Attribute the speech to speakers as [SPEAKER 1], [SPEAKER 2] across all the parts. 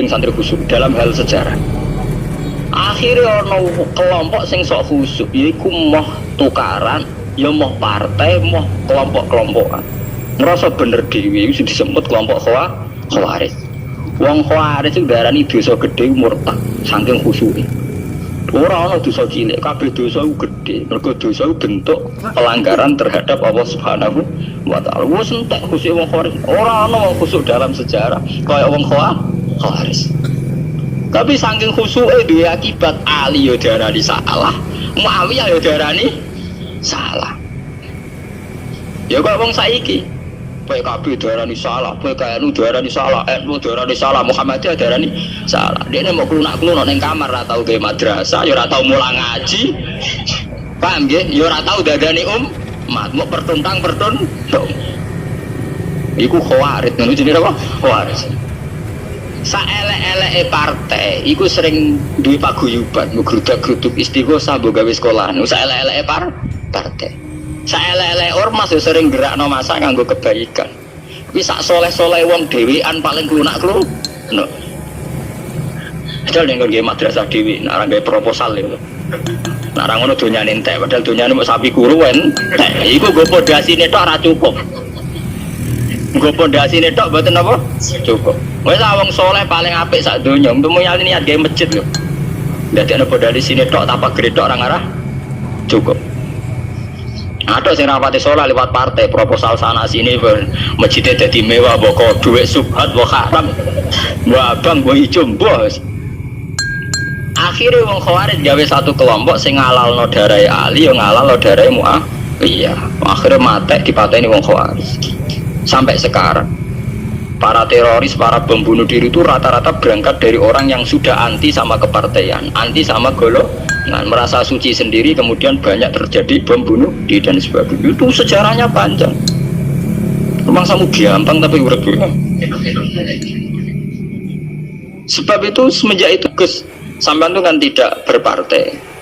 [SPEAKER 1] santri khusyuk dalam hal sejarah. Akhirnya ono kelompok sing sok khusyuk, yaiku moh tukaran, ya moh partai, moh kelompok-kelompokan. Ngerasa bener dhewe sing disebut kelompok Khawarij. Wong Khawarij itu darani dosa gedhe murtad saking khusyuke. Ora ana dosa cilik, kabeh dosa iku gedhe. Mergo dosa iku bentuk pelanggaran terhadap Allah Subhanahu wa taala. Wis entek khusyuk wong Khawarij. Ora ana wong khusyuk dalam sejarah kaya wong Khawarij. Tapi saking khusyuke duwe akibat Ali yo darani salah, Muawiyah yo darani salah. Ya kok wong saiki PKB darani salah, PKNU darani salah, NU darani salah, Muhammadiyah darani salah. Dene mau klunak-klunak ning kamar ora tau gawe madrasah, ya ora tau mulang ngaji. Paham nggih? Ya ora tau dadani umat, mau pertuntang-pertuntung. Iku Khawarij, ngono jenenge apa? Khawarij. Saelek-eleke partai iku sering duwe paguyuban, ngrudak-gruduk istighosah mbok gawe sekolahan. Saelek-eleke partai. Saelek-eleke ormas yo sering gerakno masa nganggo kebaikan. Kuwi sak soleh-soleh wong dhewean paling klunak-kluk. No. Padahal ning nggih madrasah dhewe, nek ora gawe proposal lho. Nek ora ngono donyane entek, padahal donyane mung sapi kuruwen. Iku nggo pondasine tok ora cukup. Nggo pondasine tok mboten apa? Cukup. Wis wong soleh paling apik sak donya, untuk nyali niat gawe masjid lho. Ndadekno pondasine tok tanpa gredok ora ngarah cukup. Ada sing rapati soleh lewat partai proposal sana sini masjidnya jadi mewah mbok duit subhat mbok haram. Mbok abang mbok ijo mbok. Akhire wong Khawarij gawe satu kelompok sing ngalalno darahe Ali yo ngalalno darahe Muawiyah. Akhire mate dipateni wong Khawarij. Sampai sekarang para teroris, para pembunuh diri itu rata-rata berangkat dari orang yang sudah anti sama kepartaian, anti sama golongan, merasa suci sendiri, kemudian banyak terjadi bom bunuh diri dan sebagainya. Itu sejarahnya panjang. Memang kamu gampang tapi berbeda. Sebab itu semenjak itu Gus sampean itu kan tidak berpartai.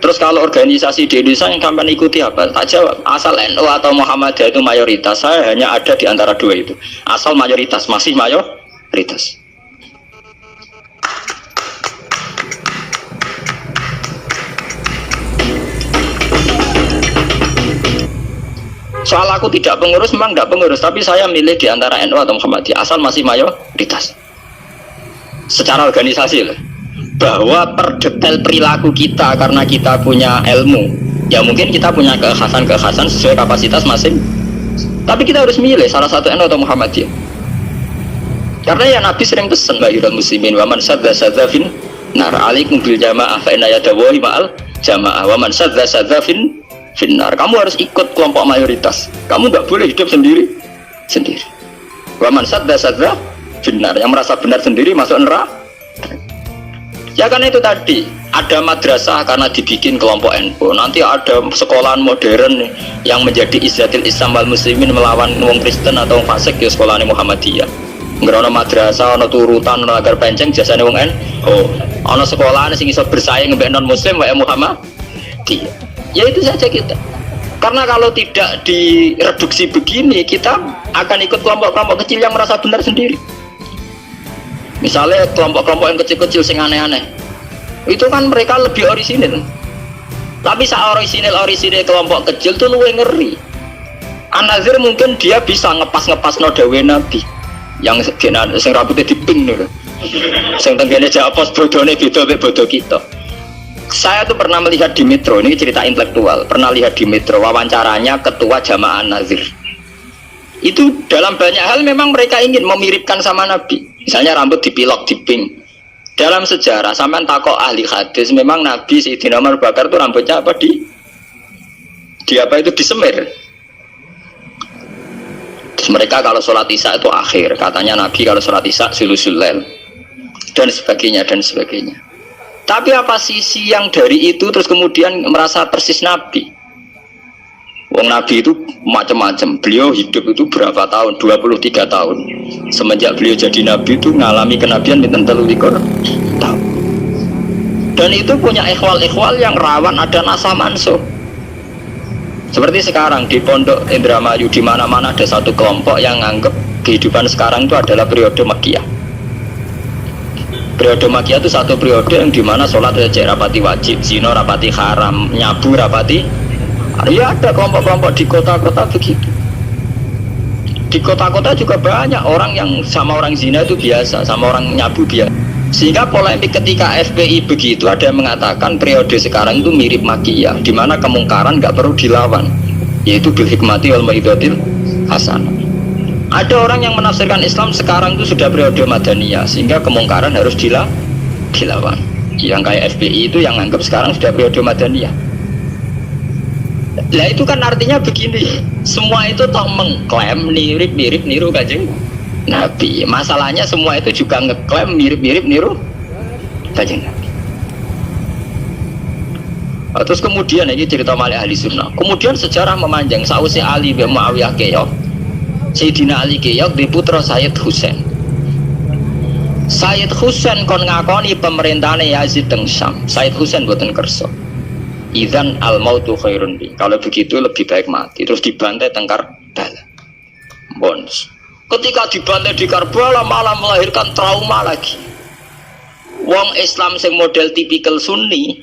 [SPEAKER 1] Terus kalau organisasi di Indonesia yang sampean ikuti apa? Tak jawab. Asal NU atau Muhammadiyah itu mayoritas. Saya hanya ada di antara dua itu. Asal mayoritas, masih mayoritas. Soal aku tidak pengurus, memang tidak pengurus, tapi saya milih di antara NU atau Muhammadiyah. Asal masih mayoritas. Secara organisasi lah. Bahwa per detail perilaku kita karena kita punya ilmu, ya mungkin kita punya kekhasan sesuai kapasitas masing. Tapi kita harus milih salah satu NU atau Muhammadiyah. Karena ya Nabi sering pesan bagi muslimin, wa man sadza fin nar alaikum bil jamaah fa inna yadallahi ma'al jamaah wa man sadza fin nar. Kamu harus ikut kelompok mayoritas. Kamu enggak boleh hidup sendiri. Wa man sadza fin nar, yang merasa benar sendiri masuk neraka. Ya karena itu tadi ada madrasah karena dibikin kelompok NU, nanti ada sekolahan modern yang menjadi izzatil Islam wal muslimin melawan wong Kristen atau wong fasik ya sekolahan Muhammadiyah. Ngerono madrasah ana turutan ana agar penceng jasane wong NU. Ana sekolahan sing iso bersaing mbek non muslim wae Muhammadiyah. Ya itu saja kita. Karena kalau tidak direduksi begini kita akan ikut kelompok-kelompok kecil yang merasa benar sendiri. Misalnya kelompok-kelompok yang kecil-kecil sing aneh-aneh, itu kan mereka lebih orisinil. Tapi saat orisinil kelompok kecil tuh luwih ngeri. An-Nazir mungkin dia bisa ngepas no dawe Nabi, yang sing rambutnya diping nih, sing tenggene japos bodone beda mek bodo kita. Saya tuh pernah melihat di Metro, ini cerita intelektual, pernah lihat di Metro wawancaranya ketua Jamaah An-Nazir. Itu dalam banyak hal memang mereka ingin memiripkan sama Nabi. Misalnya rambut dipilok, diping. Dalam sejarah, sampean takok ahli hadis, memang Nabi Sayyidina Umar Bakar itu rambutnya apa di apa itu disemir. Terus mereka kalau sholat isya itu akhir, katanya Nabi kalau sholat isya sulusul lail dan sebagainya dan sebagainya. Tapi apa sisi yang dari itu terus kemudian merasa persis Nabi? Wong Nabi itu macam-macam. Beliau hidup itu berapa tahun? 23 tahun. Semenjak beliau jadi Nabi itu ngalami kenabian pinten 23 tahun. Dan itu punya ikhwal-ikhwal yang rawan ada nasa mansuh. Seperti sekarang di Pondok Indramayu di mana-mana ada satu kelompok yang nganggap kehidupan sekarang itu adalah periode Makkiyah. Periode Makkiyah itu satu periode yang dimana sholat saja rapati wajib, zina rapati haram, nyabu rapati. Ya ada kelompok-kelompok di kota-kota begitu. Di kota-kota juga banyak orang yang sama orang zina itu biasa, sama orang nyabu biasa. Sehingga polemik ketika FPI begitu, ada yang mengatakan periode sekarang itu mirip Makkiyah, di mana kemungkaran nggak perlu dilawan, yaitu bil hikmati wal mau'izatil hasanah. Ada orang yang menafsirkan Islam sekarang itu sudah periode Madaniyah, sehingga kemungkaran harus dilawan. Yang kayak FPI itu yang anggap sekarang sudah periode Madaniyah. Lah itu kan artinya begini, semua itu toh mengklaim mirip-mirip niru Kanjeng Nabi. Masalahnya semua itu juga ngeklaim mirip-mirip niru Kanjeng Nabi. Terus kemudian ini cerita malih ahli sunnah. Kemudian sejarah memanjang sausi Ali bin Muawiyah keok, Sayyidina Ali keok di putra Sayyid Husain. Sayyid Husain kon ngakoni pemerintahane Yazid teng Syam. Sayyid Husain boten kersa. Idzan al mautu khairun bi. Kalau begitu lebih baik mati. Terus dibantai teng Karbala. Bonus. Ketika dibantai di Karbala malah melahirkan trauma lagi. Wong Islam sing model tipikal Sunni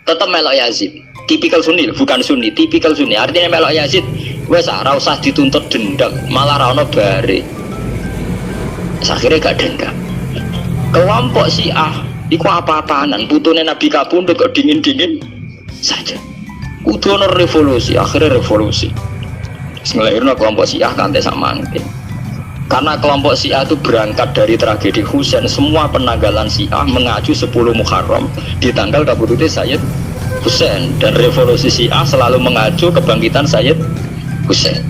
[SPEAKER 1] tetap melok Yazid. Tipikal Sunni, bukan Sunni, tipikal Sunni. Artinya melok Yazid, wes ora usah dituntut dendam, malah ra ono bare. Akhirnya gak dendam. Kelompok Syiah iku apa-apaanan, putune Nabi kabundut kok dingin-dingin saja. Kudu ono revolusi, akhirnya revolusi. Ngelahirno kelompok Syiah kanthi samangke. Karena kelompok Syiah itu berangkat dari tragedi Husain, semua penanggalan Syiah mengacu 10 Muharram di tanggal kabudute Sayyid Husain, dan revolusi Syiah selalu mengacu kebangkitan Sayyid Husain.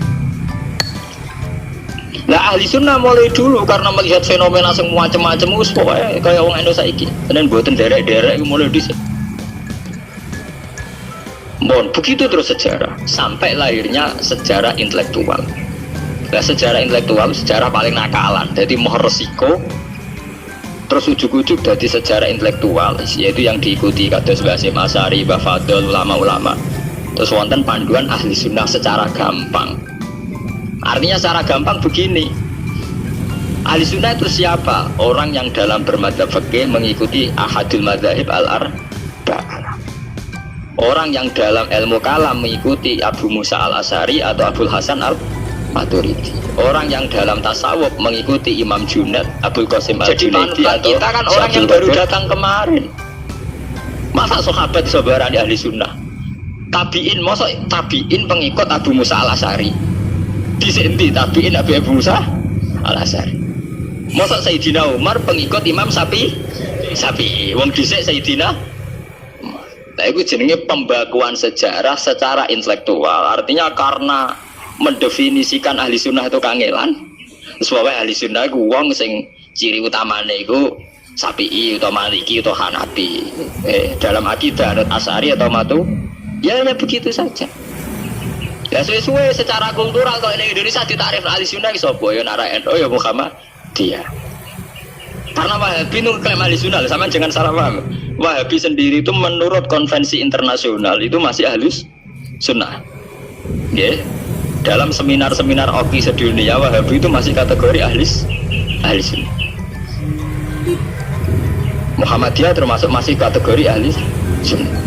[SPEAKER 1] Nah ahli sunnah mulai dulu karena melihat fenomena semua macam-macam us pokoknya kayak orang Indonesia iki dan buatan derek-derek mulai disini. Bon, begitu terus sejarah sampai lahirnya sejarah intelektual. Nah sejarah intelektual sejarah paling nakalan, jadi mau resiko terus ujuk-ujuk dari sejarah intelektual, yaitu yang diikuti kados Mbah Hasyim Asy'ari, Mbah Fadl, ulama-ulama. Terus wonten panduan ahli sunnah secara gampang. Artinya secara gampang begini, ahli sunnah itu siapa? Orang yang dalam bermadzhab fikih mengikuti ahadul madzahib al-arba'ah. Orang yang dalam ilmu kalam mengikuti Abu Musa al-Asy'ari atau Abul Hasan al-Maturidi. Orang yang dalam tasawuf mengikuti Imam Junaid, Abul Qasim al-Junaidi atau kita kan orang yang baru datang kemarin. Masa sahabat sebarang ahli sunnah? Tabiin, masa tabiin pengikut Abu Musa al-Asy'ari? Disenti tabiin Abu Musa al-Asy'ari. Masa Sayyidina Umar pengikut Imam Syafi'i? Wong dhisik Sayyidina. Nah itu jenenge pembakuan sejarah secara intelektual. Artinya karena mendefinisikan ahli sunnah itu kangelan. Sebabnya ahli sunnah itu wong sing ciri utamanya itu Syafi'i atau Maliki atau Hanafi. Dalam akidah anut Asy'ari atau Matu, ya begitu saja. Ya sesuai secara kultural kalau ini Indonesia ditakrif ahli sunnah sapa ya nara NU ya Muhammadiyah. Karena Wahabi itu klaim ahli sunnah, sama jangan salah paham. Wahabi sendiri itu menurut konvensi internasional itu masih ahli sunnah. Ya. Dalam seminar-seminar OKI sedunia Wahabi itu masih kategori ahli sunnah. Muhammadiyah termasuk masih kategori ahli sunnah.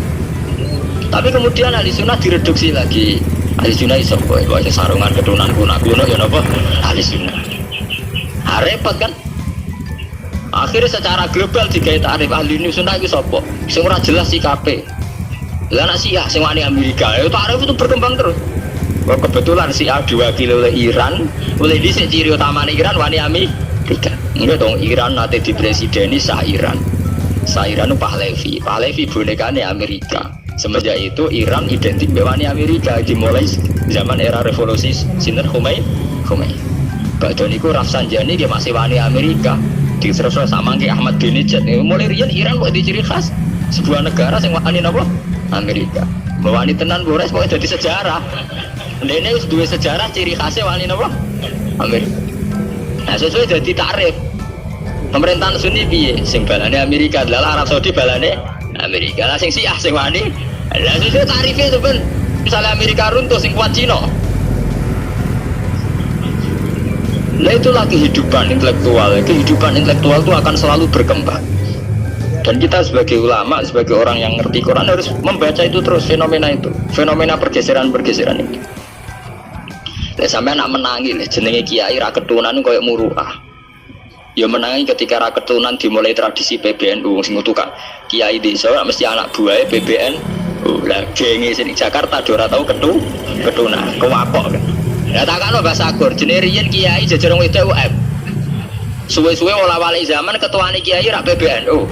[SPEAKER 1] Tapi kemudian ahli sunnah direduksi lagi. Ahli sunnah iso kok sarungan keturunan kuno ya napa ahli sunnah. Repot kan? Akhirnya secara global digawe takrif ahli sunnah itu sapa? Sing ora jelas sikape. Lah nek Syiah sing wani Amerika, ya takrif itu berkembang terus. Kok kebetulan Syiah diwakili oleh Iran, oleh dhisik ciri utamane Iran wani Amerika. Enggak dong, Iran nanti dipresideni Shah Iran. Shah Iran itu Pahlavi bonekane Amerika. Semenjak itu Iran identik bewani Amerika dimulai zaman era revolusi sinten Khomeini. Badhe niku Rafsanjani dia masih wani Amerika. Diterus sama ke Ahmad bin Nijat. Mulai riyen Iran kok ciri khas sebuah negara sing wani napa? Amerika. Wani tenan bores kok dadi sejarah. Dene wis duwe sejarah ciri khasnya wani napa? Amerika. Nah sesuai dadi takrif. Pemerintahan Sunni piye? Sing balane Amerika, dalah Arab Saudi balane Amerika. Lah sing Syiah sing wani. Lah sesuai tarifnya itu ben. Misalnya Amerika runtuh sing kuat Cina. Lah itulah kehidupan intelektual. Kehidupan intelektual itu akan selalu berkembang. Dan kita sebagai ulama, sebagai orang yang ngerti Quran harus membaca itu terus, fenomena itu, fenomena pergeseran-pergeseran itu. Sampai nak menangi jenenge kiai ra ketunan koyo muruah. Ya menangi ketika ra ketunan dimulai tradisi PBNU sing ngutukan kiai desa mesti anak buahe PBNU. Lah genge sing Jakarta ora tau ketunan, kewapok kan. Ya takano bahasa Agur jenenge riyen kiai jejer wong wedok UM. Suwe-suwe wala-wali zaman ketuane kiai ra PBNU.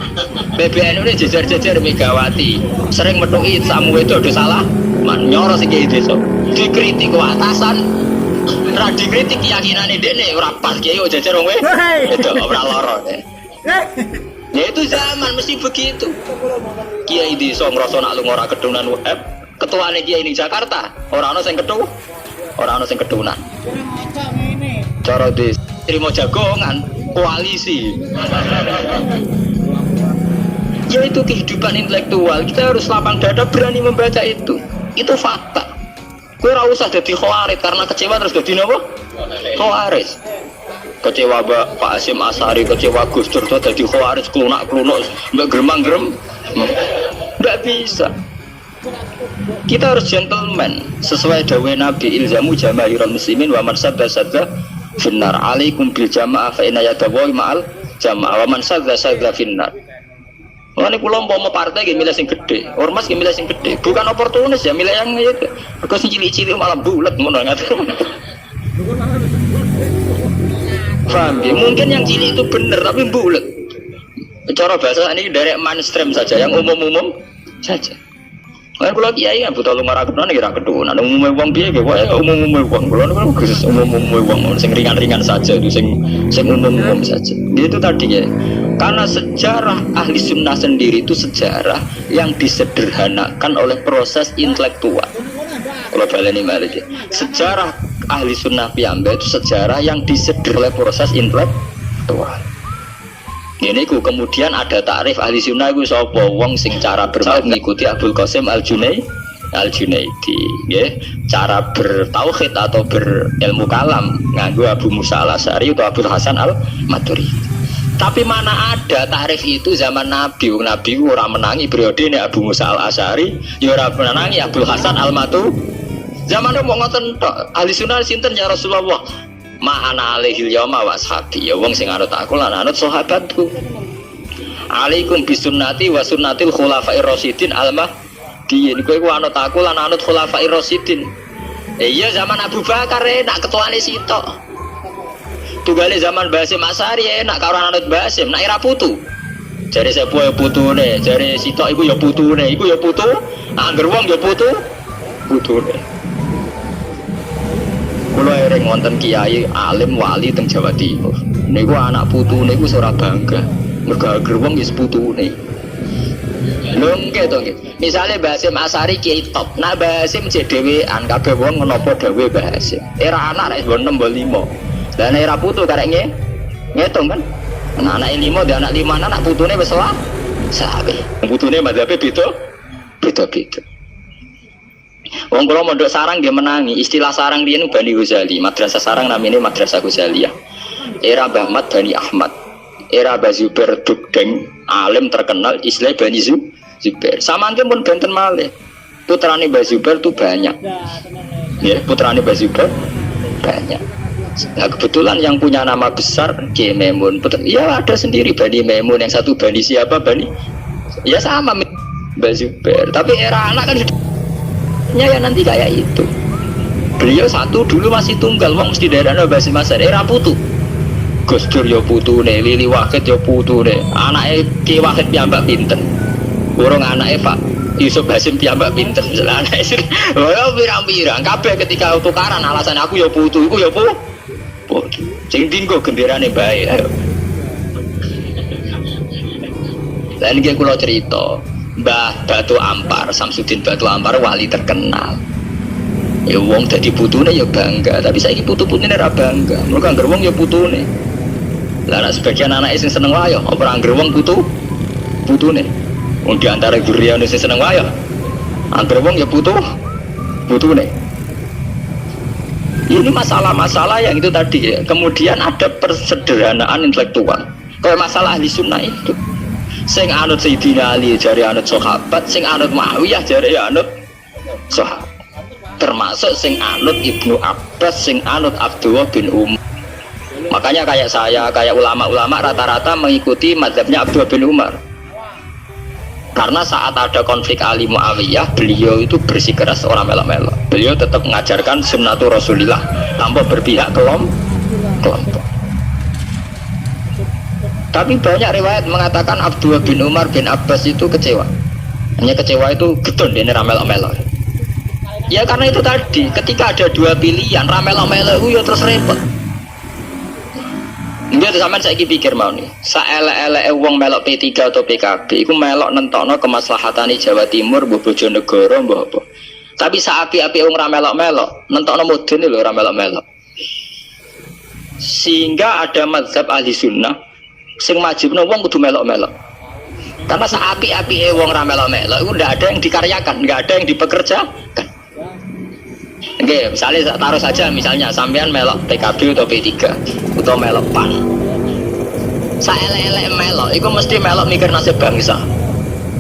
[SPEAKER 1] PBNU ini jejer-jejer Megawati. Sering metuki samu wedok do salah, man nyoro sing kiai desa. Dikritik ke atasan. Ra dikritik keyakinane dekne ora pas kiai kok jejer wong wedok ora lara. Ya itu zaman mesti begitu. Kiai desa ngrasa nak lunga ora kedunan UM, ketuane kiai ning Jakarta ora ana sing ketu, ora ana sing kedunan. Cara diterima jagongan koalisi. Ya itu kehidupan intelektual. Kita harus lapang dada berani membaca itu. Itu fakta. Kowe ora usah dadi khawarit karena kecewa terus dadi napa? Khawarit. Kecewa Pak Hasyim Asy'ari, kecewa Gus Dur dadi khawarit klunak-klunuk mbak gremang-grem. Enggak bisa. Kita harus gentleman sesuai dawuh Nabi ilzamu jamaahirul muslimin wa man sadda finnar alaikum bil jamaah fa inna yadawu ma'al jamaah wa man sadda finnar. Mulane kula umpama partai nggih milih sing gedhe, ormas nggih milih sing gedhe, bukan oportunis ya, milih yang itu. Kok sing cilik-cilik malah bulet ngono ngaten. Paham ya? Mungkin yang cilik itu bener tapi bulet. Cara bahasa ini direct mainstream saja, yang umum-umum saja. Kan kula kiai kan buta lumara ketunan kira ketunan. Umume wong piye ge wae umume wong. Kula niku khusus umume wong sing ringan-ringan saja itu sing umum-umum saja. Gitu tadi ya. Karena sejarah ahli sunnah sendiri itu sejarah yang disederhanakan oleh proses intelektual. Kalau baleni malih sejarah ahli sunnah piyambak itu sejarah yang disederhanakan oleh proses intelektual. Ini kemudian ada takrif ahli sunnah itu sapa wong sing cara bermaud mengikuti Abdul Qasim Al-Junaidi, ya. Cara bertauhid atau berilmu kalam nganggo Abu Musa Al-Asy'ari atau Abdul Hasan Al-Maturidi. Tapi mana ada takrif itu zaman Nabi? Nabi ora menangi periode ini Abu Musa Al-Asy'ari, ya ora menangi Abdul Hasan Al-Maturidi. Zaman mau ngoten tok. Ahli sunnah sinten ya Rasulullah? Ma'ana alaihil yawma wa ashabi. Ya wong sing anut aku lan anut sahabatku. Alaikum bisunnati wa sunnatil khulafair rasyidin al-mahdiyyin. Kowe ku anut aku lan anut khulafair rasyidin. Iya zaman Abu Bakar enak ketuane sitok. Tunggale zaman Basim Asy'ari enak karo anut Basim, nek ora putu. Jare sepuh ya putune, jare sitok iku ya putune, iku ya putu. Angger wong ya putune. Kula ering wonten kiai alim wali teng Jawa Timur. Niku anak putune niku ora bangga. Mergo ager wong wis putune. Lho nggih to nggih. Misale Basim Asy'ari kiai top. Nah Basim jek dhewean kabeh wong menapa dawuh Basim. Era anak rek 6 5. Lah nek era putu karek ngitung kan. Anak 5 dan anak 5 anak putune wis sabe. Putune madzhabe beda. Wong kula mondok sarang dia menangi. Istilah sarang dia nu Bani Ghazali. Madrasah sarang namanya Madrasah Ghazaliyah. Era Mbah Ahmad Bani Ahmad. Era Mbah Zubair Dugdeng alim terkenal istilah Bani Zubair. Samangke pun benten malih. Putrane Mbah Zubair itu banyak. Ya, putrane Mbah Zubair banyak. Nah kebetulan yang punya nama besar Kiai Maimun. Ya ada sendiri Bani Maimun, yang satu Bani siapa Bani. Ya sama Mbah Zubair. Tapi era anak kan ya nanti kayak itu. Beliau satu dulu masih tunggal, wong mesti daerahnya Basim Asy'ari era putu. Gus Dur ya putune, Lili Wahid ya putune. Anake Ki Wahid piyambak pinten. Urung anake Pak Yusuf Hasim piyambak pinten. Anake sing oh pirang-pirang kabeh ketika tukaran alasan aku ya putu, iku ya putu. Sing dinggo genderane bae. Ayo. Lan iki kula cerita Mbah Batu Ampar, Samsudin Batu Ampar wali terkenal. Ya wong dadi putune ya bangga, tapi saiki putu-putune ora bangga. Mergo angger wong ya putune. Lah nek sebagian anak sing seneng wae apa angger wong putune. Wong di antara duriyane sing seneng wae angger wong ya putune. Ini masalah-masalah yang itu tadi ya. Kemudian ada persederhanaan intelektual. Kayak masalah ahli sunnah itu. Sing anut Sayyidina Ali jari anut sahabat, sing anut Muawiyah jari anut sahabat. Termasuk sing anut Ibnu Abbas, sing anut Abdullah bin Umar. Makanya kayak saya, kayak ulama-ulama rata-rata mengikuti mazhabnya Abdullah bin Umar. Karena saat ada konflik Ali Muawiyah, beliau itu bersikeras orang melok-melok. Beliau tetap mengajarkan sunnatul Rasulillah tanpa berpihak kelompok. Tapi banyak riwayat mengatakan Abdullah bin Umar bin Abbas itu kecewa. Hanya kecewa itu gedon ini ramelok-melok. Ya karena itu tadi, ketika ada dua pilihan ramelok-melok itu ya terus repot. Enggak tuh sampean saiki pikir mau nih. Saelek-eleke wong melok P3 atau PKB iku melok nentokno kemaslahatane Jawa Timur, mbok Bojonegoro, mbok apa. Tapi saapi-api wong ra melok-melok, nentokno mudun lho ra melok-melok. Sehingga ada mazhab ahli sunnah sing majibno wong kudu melok-melok. Karena saapi-api wong ra melok-melok iku ndak ada yang dikaryakan, nggak ada yang dipekerjakan. Oke, misalnya taruh saja misalnya sampean melok PKB atau P3 atau melok PAN. Saelek-elek melok, itu mesti melok mikir nasib bangsa.